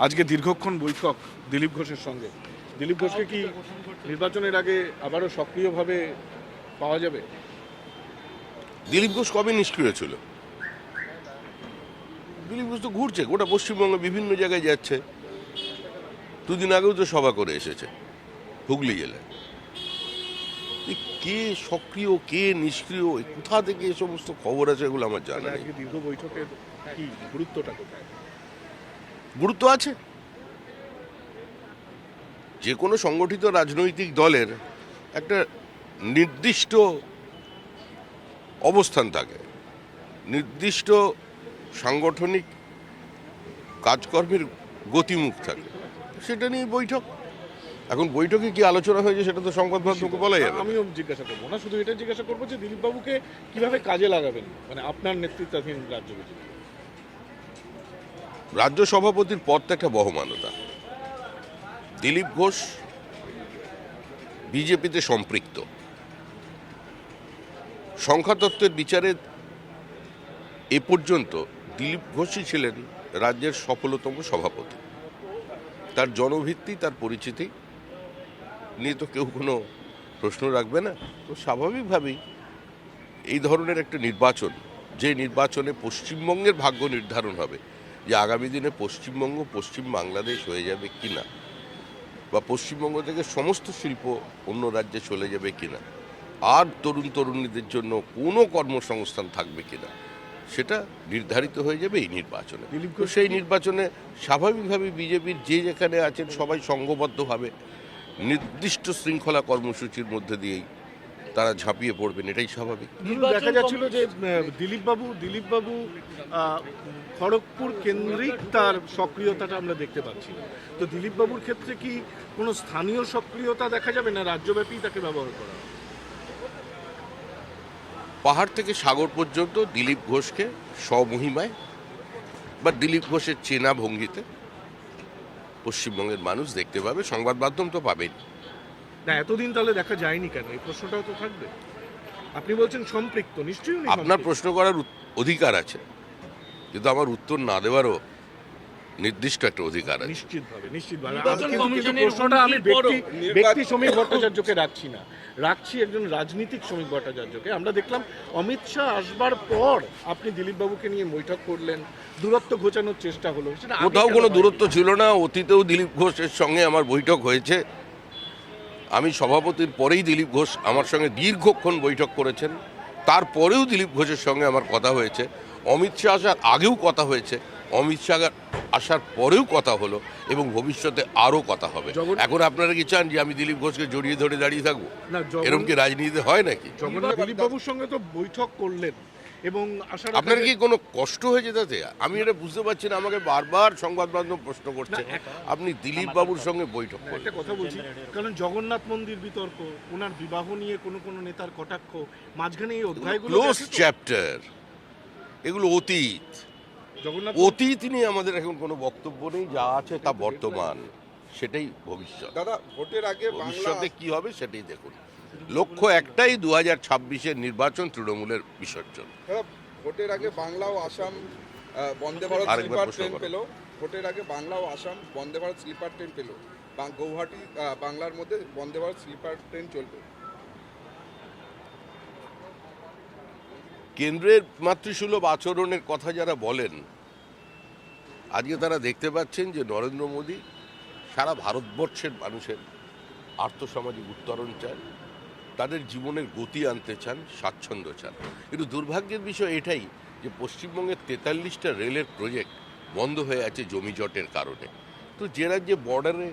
আজকে দীর্ঘক্ষণ বৈঠক দিলীপ ঘোষের সঙ্গে। দিলীপ ঘোষকে কি নির্বাচনের আগে আবারও সক্রিয়ভাবে পাওয়া যাবে? দিলীপ ঘোষ কবে নিষ্ক্রিয় ছিল? দিলীপ ঘোষ তো ঘুরছে, গোটা পশ্চিমবঙ্গে বিভিন্ন জায়গায় যাচ্ছে। দুদিন আগেও তো সভা করে এসেছে হুগলি জেলায়। কে সক্রিয় কে নিষ্ক্রিয়, কোথা থেকে এ সমস্ত খবর আছে এগুলো আমার জানা নেই। আজকে দীর্ঘ বৈঠকের কি গুরুত্বটা কোথায়? গুরুত্ব আছে। যে কোনো সংগঠিত রাজনৈতিক দলের একটা নির্দিষ্ট অবস্থান থাকে, নির্দিষ্ট সাংগঠনিক কাজকর্মের গতিমুখ থাকে, সেটা নিয়ে বৈঠক। এখন বৈঠকে কি আলোচনা হয়েছে সেটা তো সংবাদ মাধ্যমকে বলা যাবে না। আমিও জিজ্ঞাসা করবো না, শুধু এটা জিজ্ঞাসা করবো যে দিলীপ বাবুকে কিভাবে কাজে লাগাবেন, মানে আপনার নেতৃত্বাধীন রাজ্য বিজেপি। রাজ্য সভাপতির পদটা একটা বহমানতা। দিলীপ ঘোষ বিজেপিতে সম্পৃক্ত। সংখ্যাতত্ত্বের বিচারে এ পর্যন্ত দিলীপ ঘোষই ছিলেন রাজ্যের সফলতম সভাপতি। তার জনভিত্তি, তার পরিচিতি নিয়ে তো কেউ কোনো প্রশ্ন রাখবে না। তো স্বাভাবিকভাবেই এই ধরনের একটা নির্বাচন, যে নির্বাচনে পশ্চিমবঙ্গের ভাগ্য নির্ধারণ হবে, যে আগামী দিনে পশ্চিমবঙ্গ পশ্চিম বাংলাদেশ হয়ে যাবে কিনা, বা পশ্চিমবঙ্গ থেকে সমস্ত শিল্প অন্য রাজ্যে চলে যাবে কিনা, আর তরুণ তরুণীদের জন্য কোনো কর্মসংস্থান থাকবে কিনা, সেটা নির্ধারিত হয়ে যাবে এই নির্বাচনে। তো সেই নির্বাচনে স্বাভাবিকভাবে বিজেপির যে যেখানে আছেন সবাই সংঘবদ্ধভাবে নির্দিষ্ট শৃঙ্খলা কর্মসূচির মধ্যে দিয়েই তারা ঝাঁপিয়ে পড়বেন, এটাই স্বাভাবিক। দেখা যাচ্ছিল যে দিলীপ বাবু খড়গপুর কেন্দ্রিক তার সক্রিয়তাটা আমরা দেখতে পাচ্ছি। তো দিলীপ বাবুর ক্ষেত্রে কি কোনো স্থানীয় সক্রিয়তা দেখা যাবে, না রাজ্যব্যাপী তাকে ব্যবহার করা হবে? পাহাড় থেকে সাগর পর্যন্ত দিলীপ ঘোষকে স্বমহিমায় বা দিলীপ ঘোষের চেনা ভঙ্গিতে পশ্চিমবঙ্গের মানুষ দেখতে পাবে, সংবাদ মাধ্যম তো পাবেন। না, এতদিন তাহলে দেখা যায়নি কেন? এই প্রশ্নটাও তো থাকবে। আপনি বলছেন সম্পৃক্ত, নিশ্চয়ই উনি আপনার সম্পৃক্ত। প্রশ্ন করার অধিকার আছে, কিন্তু আমার উত্তর না দেওয়ারও নির্দিষ্ট একটা অধিকার আছে। নিশ্চিতভাবে। নির্বাচন কিন্তু কমিশনের প্রশ্নটা আমি হুমকির পরও ব্যক্তি শ্রমিক ভট্টাচার্যকে রাখছি না, রাখছি একজন রাজনীতিক শ্রমিক ভট্টাচার্যকে। আমরা দেখলাম অমিত শাহ আসবার পর আপনি দিলীপ বাবুকে নিয়ে বৈঠক করলেন, দূরত্ব ঘোচানোর চেষ্টা হলো। সেটা আগে কোথাও কেন কোনো হয়নি? দূরত্ব ছিল না। অতীতেও দিলীপ ঘোষের সঙ্গে আমার বৈঠক হয়েছে। আমি সভাপতির পরেই দিলীপ ঘোষ আমার সঙ্গে দীর্ঘক্ষণ বৈঠক করেছেন। তারপরেও দিলীপ ঘোষের সঙ্গে আমার কথা হয়েছে। অমিত শাহ আসার আগেও কথা হয়েছে, অমিত শাহ আসার পরেও কথা হলো, এবং ভবিষ্যতে আরও কথা হবে। এখন আপনারা কি চান যে আমি দিলীপ ঘোষকে জড়িয়ে ধরে দাঁড়িয়ে থাকবো? না, এরকম কি রাজনীতিতে হয় নাকি? দিলীপ বাবুর সঙ্গে তো বৈঠক করলেন এবং আসার আপনার কি কোনো কষ্ট হয়েছে তাতে? আমি এটা বুঝতে পারছি না। আমাকে বারবার সংবাদ মাধ্যম প্রশ্ন করছে আপনি দিলীপ বাবুর সঙ্গে বৈঠক একটা করলেন। কথা বলছি, কারণ জগন্নাথ মন্দির বিতর্ক, ওনার বিবাহ নিয়ে কোনো নেতার কটাক্ষ, মাঝখানে এই অধ্যায়গুলো ক্লোজ গেছে তো। চ্যাপ্টার, এগুলো অতীত। জগন্নাথ অতীত নিয়ে আমাদের এখন কোনো বক্তব্য নেই। যা আছে তা বর্তমান, সেটাই ভবিষ্যৎ। দাদা, ভোটের আগে ভবিষ্যতে কি হবে সেটাই দেখুন। লক্ষ্য একটাই, 2026-এর নির্বাচন তৃণমূলের বিসর্জন। দাদা, ভোটের আগে বাংলা ও আসাম বন্দে ভারত আরেকবার স্লিপার প্রশ্ন ট্রেন করো। পেল। ভোটের আগে বাংলা ও আসাম বন্দে ভারত স্লিপার ট্রেন পেল। গৌহাটি বাংলার মধ্যে বন্দে ভারত স্লিপার ট্রেন চলবে। কেন্দ্রের মাতৃসুলভ আচরণের কথা যারা বলেন, আজকে তারা দেখতে পাচ্ছেন যে নরেন্দ্র মোদী সারা ভারতবর্ষের মানুষের আর্থসামাজিক উত্তরণ চান, তাদের জীবনের গতি আনতে চান, স্বাচ্ছন্দ্য চান। কিন্তু দুর্ভাগ্যের বিষয় এটাই যে পশ্চিমবঙ্গের 43টা রেলের প্রজেক্ট বন্ধ হয়ে আছে জমি জটের কারণে। তো যে রাজ্যে বর্ডারে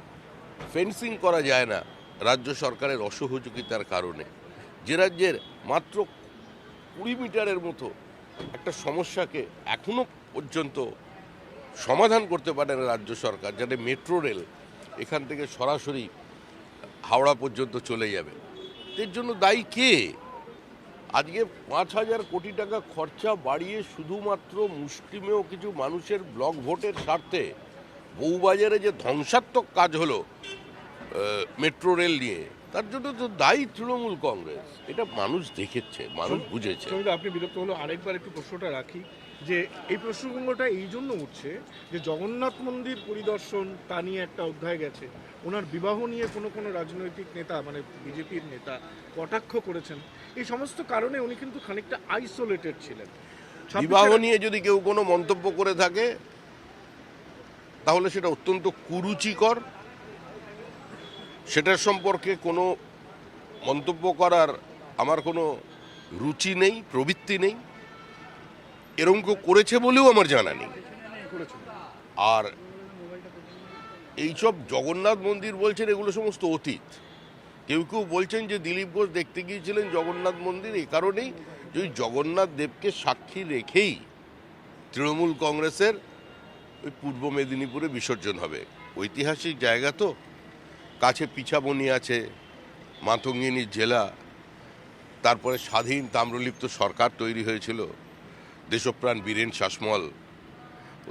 ফেন্সিং করা যায় না রাজ্য সরকারের অসহযোগিতার কারণে, যে রাজ্যের মাত্র 20 মিটারের মতো একটা সমস্যাকে এখনো পর্যন্ত সমাধান করতে পারে না রাজ্য সরকার, যাতে মেট্রো রেল এখান থেকে সরাসরি হাওড়া পর্যন্ত চলে যাবে, এর জন্য দায়ী কে? আজকে 5,000 কোটি টাকা খরচা বাড়িয়ে শুধুমাত্র মুষ্টিমেয় কিছু মানুষের ব্লক ভোটের স্বার্থে বউবাজারে যে ধ্বংসাত্মক কাজ হলো মেট্রো রেল নিয়ে, তার জন্য তো দায়ী তৃণমূল কংগ্রেস। এটা মানুষ দেখেছে, মানুষ বুঝেছে। আপনি বিরক্ত হলো, আরেকবার একটু প্রশ্নটা রাখি। যে এই প্রসঙ্গটা এই জন্য উঠছে যে জগন্নাথ মন্দির পরিদর্শন তা নিয়ে একটা অধ্যায় গেছে, ওনার বিবাহ নিয়ে কোনো কোনো রাজনৈতিক নেতা মানে বিজেপির নেতা কটাক্ষ করেছেন, এই সমস্ত কারণে উনি কিন্তু খানিকটা আইসোলেটেড ছিলেন। বিবাহ নিয়ে যদি কেউ কোনো মন্তব্য করে থাকে তাহলে সেটা অত্যন্ত কুরুচিকর, সেটার সম্পর্কে কোনো মন্তব্য করার আমার কোনো রুচি নেই, প্রবৃত্তি নেই, এরকম কেউ করেছে বলেও আমার জানা নেই। আর এইসব জগন্নাথ মন্দির বলছেন এগুলো সমস্ত অতীত। কেউ কেউ বলছেন যে দিলীপ ঘোষ দেখতে গিয়েছিলেন জগন্নাথ মন্দির এই কারণেই যে ওই জগন্নাথ দেবকে সাক্ষী রেখেই তৃণমূল কংগ্রেসের ওই পূর্ব মেদিনীপুরে বিসর্জন হবে। ঐতিহাসিক জায়গা তো, কাছে পিছাবনি আছে, মাতঙ্গিনী জেলা, তারপরে স্বাধীন তাম্রলিপ্ত সরকার তৈরি হয়েছিল, দেশপ্রাণ বীরেন শাসমল,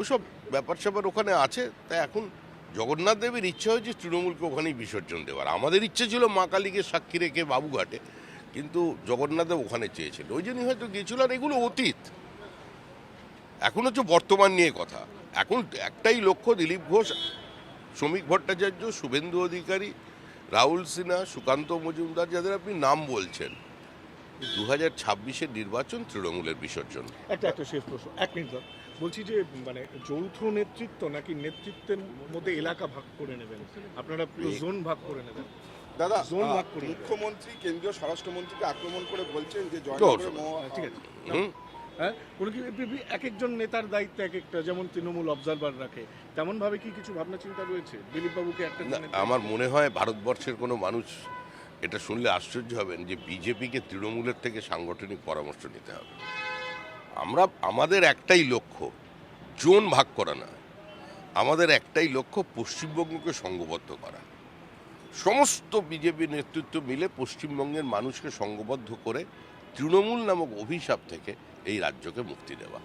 ওসব ব্যাপার স্যাপার ওখানে আছে। তাই এখন জগন্নাথ দেবের ইচ্ছা হয়েছে তৃণমূলকে ওখানেই বিসর্জন দেওয়ার। আমাদের ইচ্ছে ছিল মা কালীকে সাক্ষী রেখে বাবুঘাটে, কিন্তু জগন্নাথ দেব ওখানে চেয়েছিল, ওই জন্যই হয়তো গিয়েছিল। আর এগুলো অতীত, এখন হচ্ছে বর্তমান নিয়ে কথা। এখন একটাই লক্ষ্য, দিলীপ ঘোষ, শ্রমিক ভট্টাচার্য, শুভেন্দু অধিকারী, রাহুল সিনহা, সুকান্ত মজুমদার, যাদের আপনি নাম বলছেন, 2026-এর নির্বাচন, তৃণমূলের বিসর্জন। একটা শেষ প্রশ্ন, 1 মিনিট ধর। বলছি যে মানে যৌথ নেতৃত্ব নাকি নেতৃত্বের মধ্যে এলাকা ভাগ করে নেবেন আপনারা, পুরো জোন ভাগ করে নেবেন? দাদা, জোন ভাগ করে নেবেন। মুখ্যমন্ত্রী কেন্দ্রীয় স্বরাষ্ট্রমন্ত্রীকে আক্রমণ করে বলছেন যে ঠিক আছে, হ্যাঁ, কোনো কি এক একজন নেতার দায়িত্ব এক একটা, যেমন তৃণমূল অবজারভার রাখে, তেমন ভাবে কি কিছু ভাবনা চিন্তা রয়েছে দিলীপ বাবুকে একটা? আমার মনে হয় ভারতবর্ষের কোনো মানুষ এটা শুনলে আশ্চর্য হবেন যে বিজেপিকে তৃণমূলের থেকে সাংগঠনিক পরামর্শ নিতে হবে। আমাদের একটাই লক্ষ্য, জোন ভাগ করা না, আমাদের একটাই লক্ষ্য পশ্চিমবঙ্গকে সংঘবদ্ধ করা। সমস্ত বিজেপি নেতৃত্ব মিলে পশ্চিমবঙ্গের মানুষকে সংঘবদ্ধ করে তৃণমূল নামক অভিশাপ থেকে এই রাজ্যকে মুক্তি দেওয়া।